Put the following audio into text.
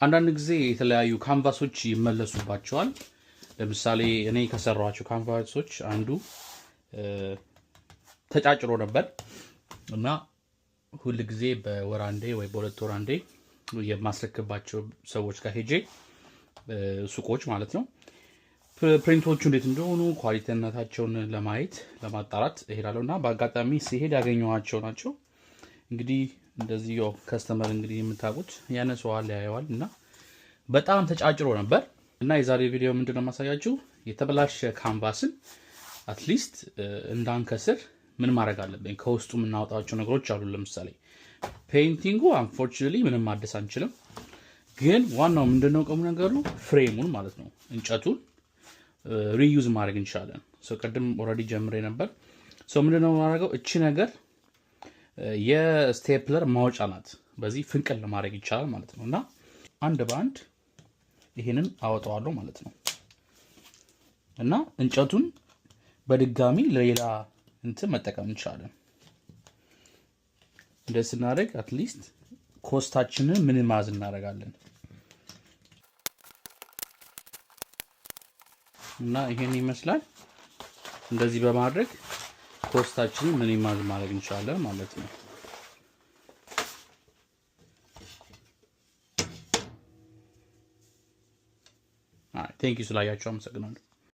አንዳንድ ጊዜ የተለያዩ ካንቫሶች ይመለሱባቸዋል። ለምሳሌ እኔ ከሰራኋቸው ካንቫሶች አንዱ ተጫጭሮ ነበር እና ሁሉ ጊዜ በወር አንዴ ወይ በሁለት ወር አንዴ የማስረክባቸው ሰዎች ጋር ሄጄ ሱቆች ማለት ነው ፕሪንቶቹ እንዴት እንደሆኑ ኳሊቲነታቸውን ለማየት ለማጣራት እሄዳለሁና በአጋጣሚ ሲሄድ ያገኘኋቸው ናቸው። እንግዲህ እንደዚህ ያው ከስተመር እንግዲህ የምታውቁት ያነሰዋል ያየዋል እና በጣም ተጫጭሮ ነበር እና የዛሬ ቪዲዮ ምንድነው ማሳያችሁ የተበላሸ ካንቫስን አትሊስት እንዳንከስር ምን ማድረግ አለብን ከውስጡ የምናወጣቸው ነገሮች አሉ። ለምሳሌ ፔይንቲንጉ አንፎርቹኔትሊ ምንም ማደስ አንችልም፣ ግን ዋናው ምንድነው ቀሙ ነገሩ ፍሬሙን ማለት ነው እንጨቱን ሪዩዝ ማድረግ እንችላለን። ቅድም ኦልሬዲ ጀምሬ ነበር። ምንድነው ማድረገው እቺ ነገር የስቴፕለር ማውጫ ናት። በዚህ ፍንቅል ለማድረግ ይቻላል ማለት ነው እና አንድ በአንድ ይሄንን አወጣዋለሁ ማለት ነው እና እንጨቱን በድጋሚ ለሌላ እንትን መጠቀም እንችላለን። እንደዚህ ስናደርግ አትሊስት ኮስታችንን ሚኒማይዝ እናደርጋለን እና ይሄን ይመስላል። እንደዚህ በማድረግ ኮስታችንን ሚኒማይዝ ማድረግ እንችላለን ማለት ነው። ቴንክ ዩ ስላያችሁ አመሰግናለሁ።